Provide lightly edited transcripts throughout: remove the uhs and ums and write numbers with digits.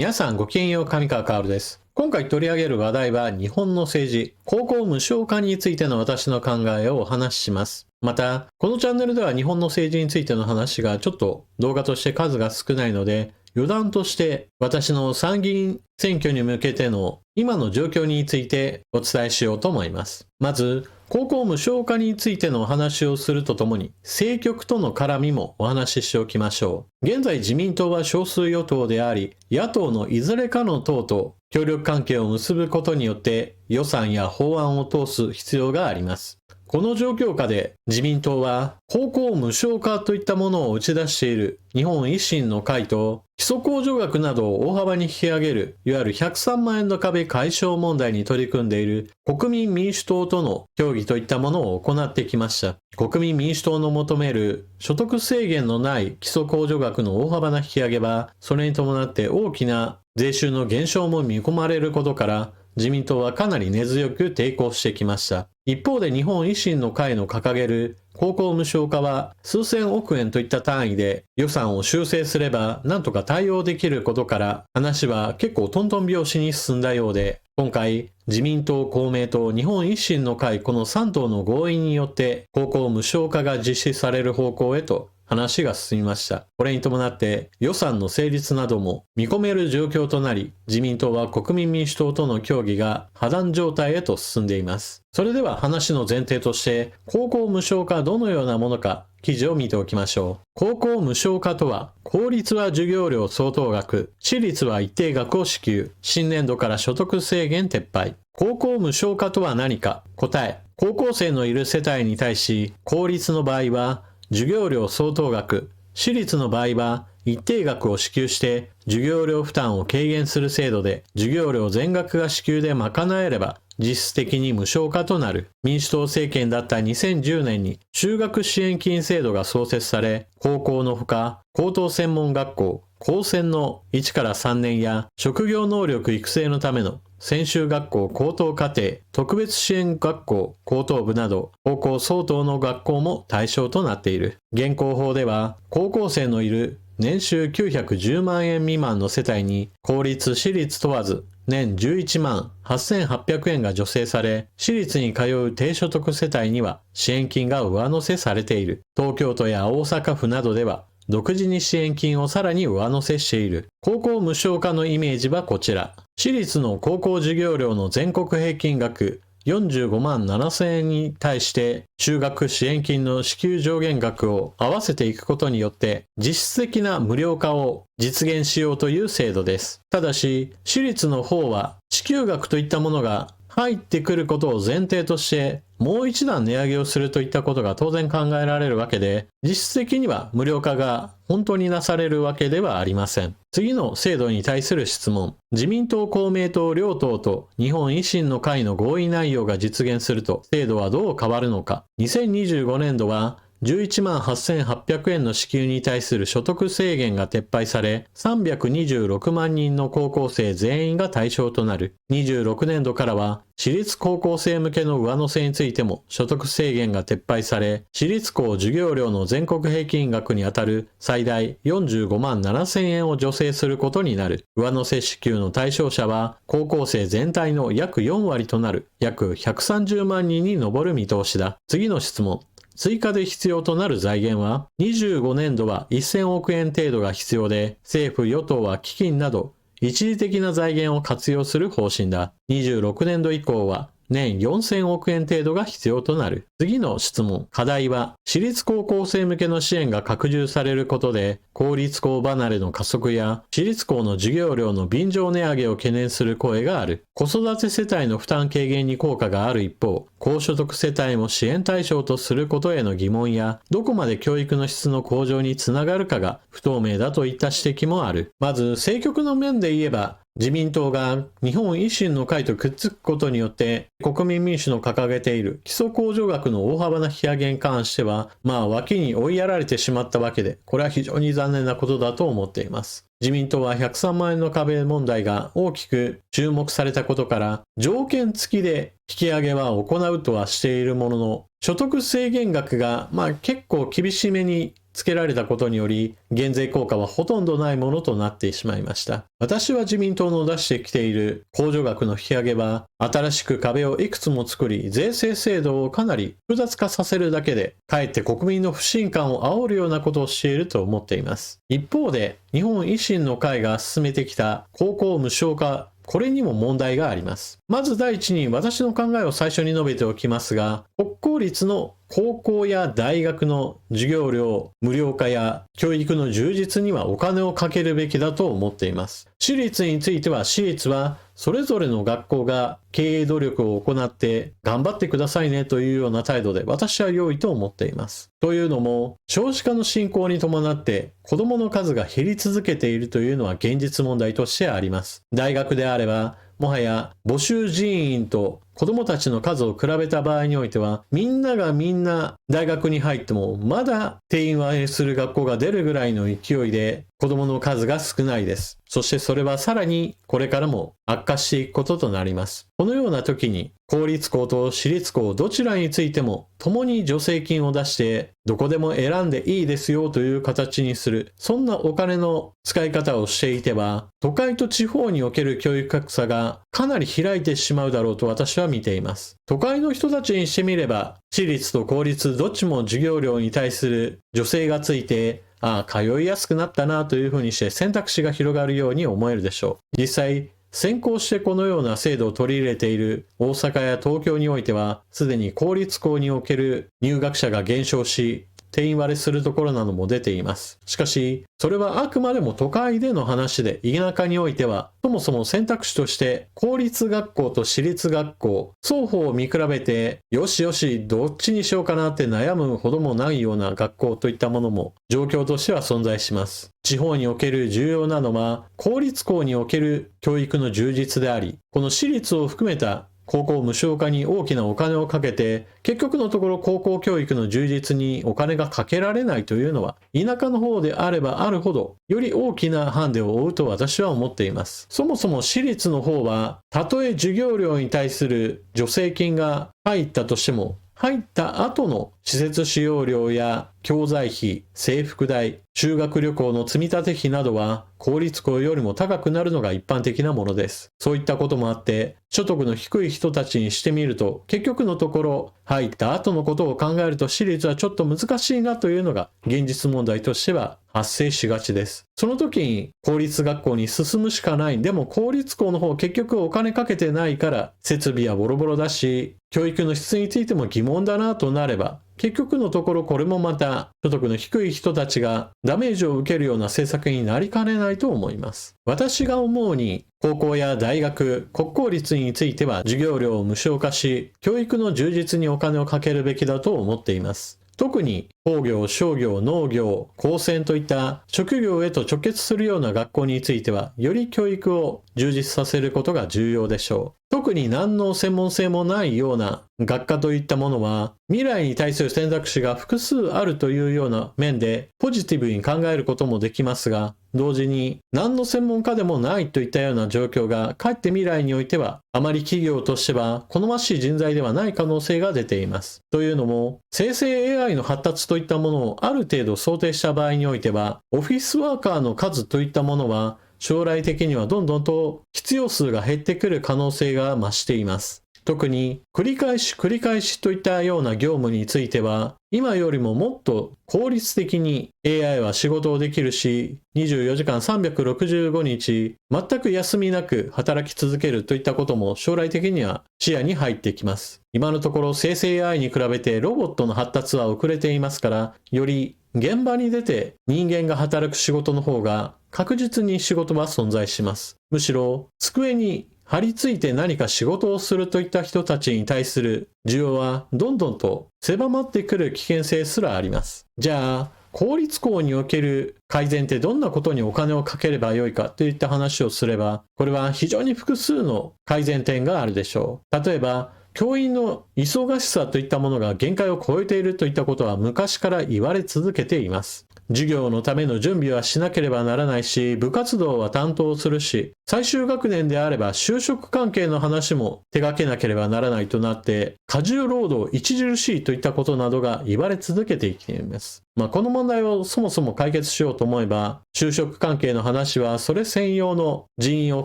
皆さんごきげんよう、上川薫です。今回取り上げる話題は日本の政治、高校無償化についての私の考えをお話しします。また、このチャンネルでは日本の政治についての話がちょっと動画として数が少ないので、余談として私の参議院選挙に向けての今の状況についてお伝えしようと思います。まず、高校無償化についてのお話をするとともに、政局との絡みもお話ししておきましょう。現在自民党は少数与党であり、野党のいずれかの党と協力関係を結ぶことによって予算や法案を通す必要があります。この状況下で自民党は高校無償化といったものを打ち出している日本維新の会と基礎控除額などを大幅に引き上げるいわゆる103万円の壁解消問題に取り組んでいる国民民主党との協議といったものを行ってきました。国民民主党の求める所得制限のない基礎控除額の大幅な引き上げはそれに伴って大きな税収の減少も見込まれることから自民党はかなり根強く抵抗してきました。一方で日本維新の会の掲げる高校無償化は数千億円といった単位で予算を修正すればなんとか対応できることから話は結構トントン拍子に進んだようで、今回自民党、公明党、日本維新の会この3党の合意によって高校無償化が実施される方向へと話が進みました。これに伴って予算の成立なども見込める状況となり、自民党は国民民主党との協議が破談状態へと進んでいます。それでは話の前提として高校無償化どのようなものか記事を見ておきましょう。高校無償化とは、公立は授業料相当額、私立は一定額を支給、新年度から所得制限撤廃。高校無償化とは何か？答え、高校生のいる世帯に対し、公立の場合は授業料相当額、私立の場合は一定額を支給して授業料負担を軽減する制度で、授業料全額が支給で賄えれば実質的に無償化となる。民主党政権だった2010年に就学支援金制度が創設され、高校のほか高等専門学校、高専の1から3年や職業能力育成のための専修学校高等課程、特別支援学校高等部など高校相当の学校も対象となっている。現行法では高校生のいる年収910万円未満の世帯に公立私立問わず年11万8800円が助成され、私立に通う低所得世帯には支援金が上乗せされている。東京都や大阪府などでは独自に支援金をさらに上乗せしている。高校無償化のイメージはこちら。私立の高校授業料の全国平均額45万7000円に対して就学支援金の支給上限額を合わせていくことによって実質的な無料化を実現しようという制度です。ただし、私立の方は支給額といったものが入ってくることを前提としてもう一段値上げをするといったことが当然考えられるわけで、実質的には無料化が本当になされるわけではありません。次の制度に対する質問。自民党、公明党両党と日本維新の会の合意内容が実現すると制度はどう変わるのか。2025年度は11万8800円の支給に対する所得制限が撤廃され、326万人の高校生全員が対象となる。26年度からは、私立高校生向けの上乗せについても所得制限が撤廃され、私立校授業料の全国平均額にあたる最大45万7000円を助成することになる。上乗せ支給の対象者は、高校生全体の約4割となる約130万人に上る見通しだ。次の質問。追加で必要となる財源は、25年度は1000億円程度が必要で、政府与党は基金など一時的な財源を活用する方針だ。26年度以降は年4000億円程度が必要となる。次の質問。課題は、私立高校生向けの支援が拡充されることで、公立校離れの加速や、私立校の授業料の便乗値上げを懸念する声がある。子育て世帯の負担軽減に効果がある一方、高所得世帯も支援対象とすることへの疑問や、どこまで教育の質の向上につながるかが不透明だといった指摘もある。まず、政局の面で言えば、自民党が日本維新の会とくっつくことによって国民民主の掲げている基礎控除額の大幅な引き上げに関しては脇に追いやられてしまったわけで、これは非常に残念なことだと思っています。自民党は103万円の壁問題が大きく注目されたことから条件付きで引き上げは行うとはしているものの、所得制限額が結構厳しめにつけられたことにより、減税効果はほとんどないものとなってしまいました。私は自民党の出してきている控除額の引き上げは、新しく壁をいくつも作り、税制制度をかなり複雑化させるだけで、かえって国民の不信感を煽るようなことをしていると思っています。一方で、日本維新の会が進めてきた高校無償化、これにも問題があります。まず第一に私の考えを最初に述べておきますが、国公立の高校や大学の授業料無料化や教育の充実にはお金をかけるべきだと思っています。私立については私立はそれぞれの学校が経営努力を行って頑張ってくださいねというような態度で私は良いと思っています。というのも少子化の進行に伴って子どもの数が減り続けているというのは現実問題としてあります。大学であればもはや募集人員と子供たちの数を比べた場合においては、みんながみんな大学に入ってもまだ定員割れする学校が出るぐらいの勢いで子供の数が少ないです。そしてそれはさらにこれからも悪化していくこととなります。このような時に公立校と私立校どちらについても共に助成金を出してどこでも選んでいいですよという形にする、そんなお金の使い方をしていては都会と地方における教育格差がかなり開いてしまうだろうと私は見ています。都会の人たちにしてみれば私立と公立どっちも授業料に対する助成がついて通いやすくなったなというふうにして選択肢が広がるように思えるでしょう。実際先行してこのような制度を取り入れている大阪や東京においてはすでに公立校における入学者が減少し定員割れするところなども出ています。しかし、それはあくまでも都会での話で、田舎においては、そもそも選択肢として、公立学校と私立学校、双方を見比べて、よしよし、どっちにしようかなって悩むほどもないような学校といったものも、状況としては存在します。地方における重要なのは、公立校における教育の充実であり、この私立を含めた高校無償化に大きなお金をかけて、結局のところ高校教育の充実にお金がかけられないというのは、田舎の方であればあるほど、より大きなハンデを負うと私は思っています。そもそも私立の方は、たとえ授業料に対する助成金が入ったとしても、入った後の施設使用料や教材費、制服代、修学旅行の積立費などは公立校よりも高くなるのが一般的なものです。そういったこともあって、所得の低い人たちにしてみると、結局のところ入った後のことを考えると私立はちょっと難しいなというのが現実問題としては発生しがちです。その時に公立学校に進むしかない。でも公立校の方結局お金かけてないから設備はボロボロだし、教育の質についても疑問だなとなれば、結局のところこれもまた所得の低い人たちがダメージを受けるような政策になりかねないと思います。私が思うに高校や大学、国公立については授業料を無償化し、教育の充実にお金をかけるべきだと思っています。特に工業、商業、農業、高専といった職業へと直結するような学校については、より教育を充実させることが重要でしょう。特に何の専門性もないような学科といったものは、未来に対する選択肢が複数あるというような面でポジティブに考えることもできますが、同時に何の専門家でもないといったような状況がかえって未来においてはあまり企業としては好ましい人材ではない可能性が出ています。というのも生成 AI の発達といったものをある程度想定した場合においてはオフィスワーカーの数といったものは将来的にはどんどんと必要数が減ってくる可能性が増しています。特に繰り返しといったような業務については今よりももっと効率的に AI は仕事をできるし24時間365日全く休みなく働き続けるといったことも将来的には視野に入ってきます。今のところ生成 AI に比べてロボットの発達は遅れていますからより現場に出て人間が働く仕事の方が確実に仕事は存在します。むしろ机に張り付いて何か仕事をするといった人たちに対する需要はどんどんと狭まってくる危険性すらあります。じゃあ公立校における改善ってどんなことにお金をかければよいかといった話をすればこれは非常に複数の改善点があるでしょう。例えば教員の忙しさといったものが限界を超えているといったことは昔から言われ続けています。授業のための準備はしなければならないし、部活動は担当するし、最終学年であれば就職関係の話も手掛けなければならないとなって、過重労働著しいといったことなどが言われ続けてきています。この問題をそもそも解決しようと思えば、就職関係の話はそれ専用の人員を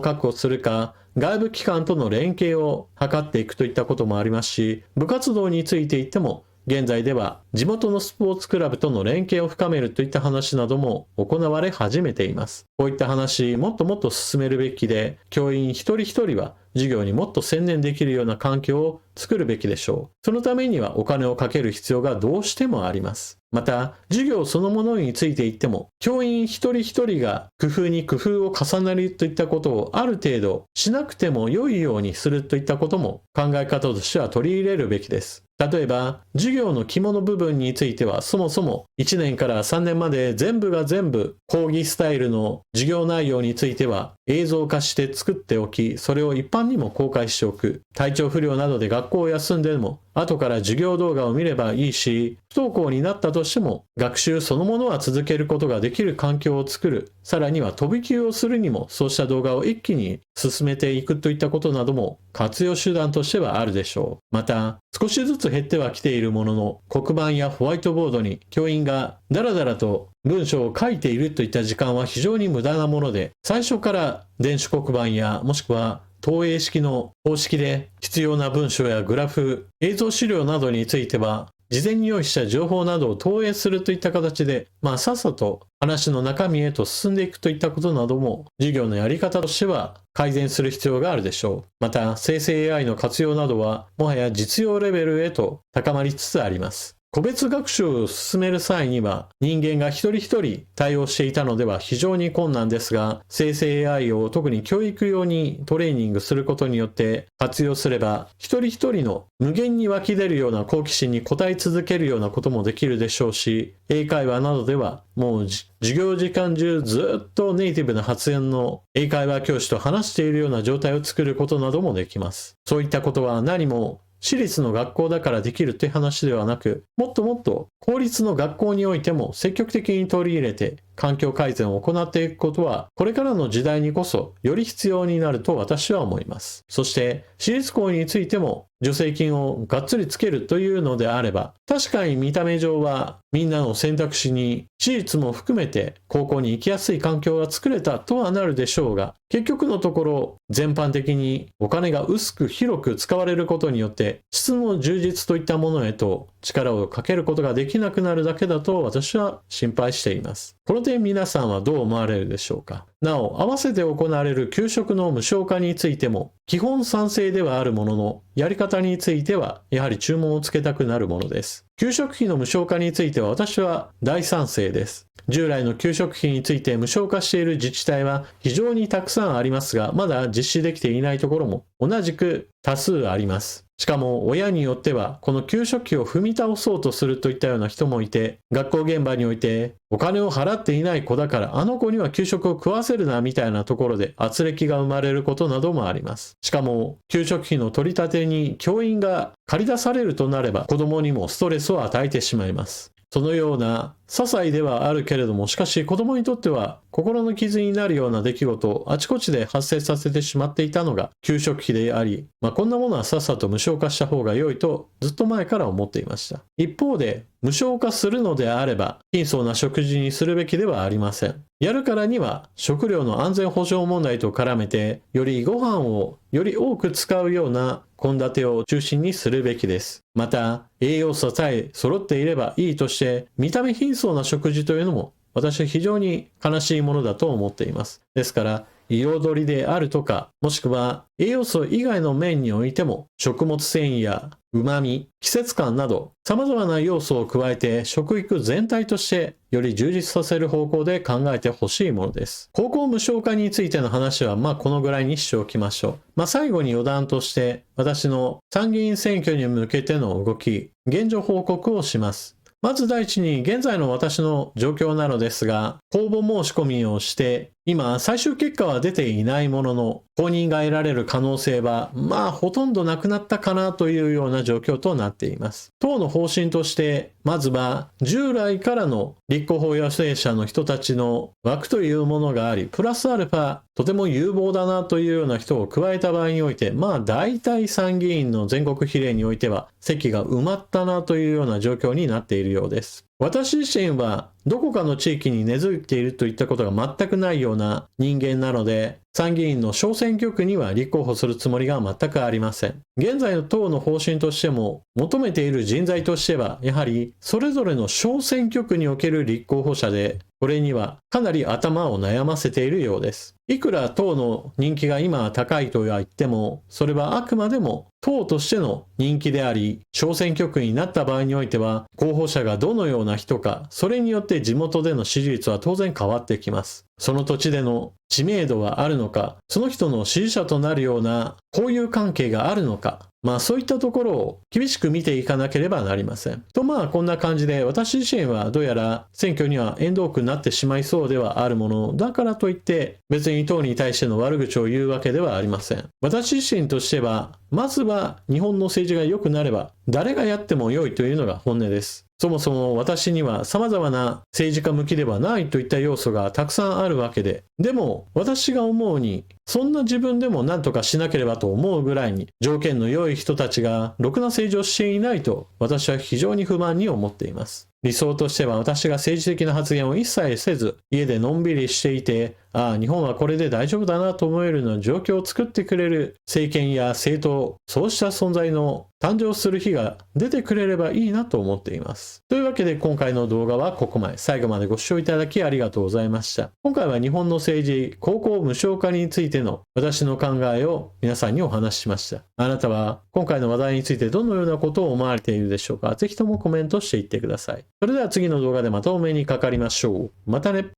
確保するか、外部機関との連携を図っていくといったこともありますし、部活動について言っても、現在では地元のスポーツクラブとの連携を深めるといった話なども行われ始めています。こういった話、もっともっと進めるべきで、教員一人一人は授業にもっと専念できるような環境を作るべきでしょう。そのためにはお金をかける必要がどうしてもあります。また、授業そのものについて言っても、教員一人一人が工夫に工夫を重ねるといったことをある程度しなくても良いようにするといったことも考え方としては取り入れるべきです。例えば、授業の肝の部分についてはそもそも1年から3年まで全部が全部講義スタイルの授業内容については映像化して作っておき、それを一般にも公開しておく。体調不良などで学校を休んでも後から授業動画を見ればいいし、不登校になったとしても学習そのものは続けることができる環境を作る。さらには飛び級をするにもそうした動画を一気に進めていくといったことなども活用手段としてはあるでしょう。また、少しずつ減ってはきているものの、黒板やホワイトボードに教員がだらだらと文章を書いているといった時間は非常に無駄なもので、最初から電子黒板やもしくは投影式の方式で必要な文章やグラフ、映像資料などについては事前に用意した情報などを投影するといった形で、さっさと話の中身へと進んでいくといったことなども授業のやり方としては改善する必要があるでしょう。また、生成 AI の活用などはもはや実用レベルへと高まりつつあります。個別学習を進める際には人間が一人一人対応していたのでは非常に困難ですが、生成 AI を特に教育用にトレーニングすることによって活用すれば、一人一人の無限に湧き出るような好奇心に応え続けるようなこともできるでしょうし、英会話などではもう授業時間中ずっとネイティブな発言の英会話教師と話しているような状態を作ることなどもできます。そういったことは何も私立の学校だからできるって話ではなく、もっともっと公立の学校においても積極的に取り入れて環境改善を行っていくことは、これからの時代にこそより必要になると私は思います。そして私立校についても助成金をがっつりつけるというのであれば、確かに見た目上はみんなの選択肢に私立も含めて高校に行きやすい環境が作れたとはなるでしょうが、結局のところ全般的にお金が薄く広く使われることによって質の充実といったものへと力をかけることができなくなるだけだと私は心配しています。この点皆さんはどう思われるでしょうか。なお、合わせて行われる給食の無償化についても基本賛成ではあるものの、やり方についてはやはり注文をつけたくなるものです。給食費の無償化については私は大賛成です。従来の給食費について無償化している自治体は非常にたくさんありますが、まだ実施できていないところも同じく多数あります。しかも親によってはこの給食費を踏み倒そうとするといったような人もいて、学校現場においてお金を払っていない子だからあの子には給食を食わせるなみたいなところで圧力が生まれることなどもあります。しかも給食費の取り立てに教員が駆り出されるとなれば子供にもストレスを与えてしまいます。そのような些細ではあるけれども、しかし子供にとっては心の傷になるような出来事をあちこちで発生させてしまっていたのが給食費であり、こんなものはさっさと無償化した方が良いとずっと前から思っていました。一方で無償化するのであれば貧相な食事にするべきではありません。やるからには食料の安全保障問題と絡めて、よりご飯をより多く使うような献立を中心にするべきです。また栄養素さえ揃っていればいいとして見た目貧相な食事というのも私は非常に悲しいものだと思っています。ですから彩りであるとか、もしくは栄養素以外の面においても食物繊維や旨味、季節感など様々な要素を加えて食育全体としてより充実させる方向で考えてほしいものです。高校無償化についての話はこのぐらいにしておきましょう。最後に余談として私の参議院選挙に向けての動き、現状報告をします。まず第一に現在の私の状況なのですが、公募申し込みをして今、最終結果は出ていないものの、公認が得られる可能性は、ほとんどなくなったかなというような状況となっています。党の方針として、まずは従来からの立候補予定者の人たちの枠というものがあり、プラスアルファ、とても有望だなというような人を加えた場合において、大体参議院の全国比例においては、席が埋まったなというような状況になっているようです。私自身はどこかの地域に根付いているといったことが全くないような人間なので、参議院の小選挙区には立候補するつもりが全くありません。現在の党の方針としても、求めている人材としては、やはりそれぞれの小選挙区における立候補者で、これにはかなり頭を悩ませているようです。いくら党の人気が今は高いとは言っても、それはあくまでも党としての人気であり、小選挙区になった場合においては、候補者がどのような人か、それによって地元での支持率は当然変わってきます。その土地での知名度があるのか、その人の支持者となるような交友関係があるのか、そういったところを厳しく見ていかなければなりません。とこんな感じで私自身はどうやら選挙には縁遠くなってしまいそうではあるもの、だからといって別に党に対しての悪口を言うわけではありません。私自身としては、まずは日本の政治が良くなれば誰がやっても良いというのが本音です。そもそも私には様々な政治家向きではないといった要素がたくさんあるわけで、でも私が思うに、そんな自分でも何とかしなければと思うぐらいに条件の良い人たちがろくな政治をしていないと私は非常に不満に思っています。理想としては私が政治的な発言を一切せず、家でのんびりしていて、日本はこれで大丈夫だなと思えるような状況を作ってくれる政権や政党、そうした存在の誕生する日が出てくれればいいなと思っています。というわけで今回の動画はここまで。最後までご視聴いただきありがとうございました。今回は日本の政治、高校無償化についての私の考えを皆さんにお話ししました。あなたは今回の話題についてどのようなことを思われているでしょうか。ぜひともコメントしていってください。それでは次の動画でまたお目にかかりましょう。またね。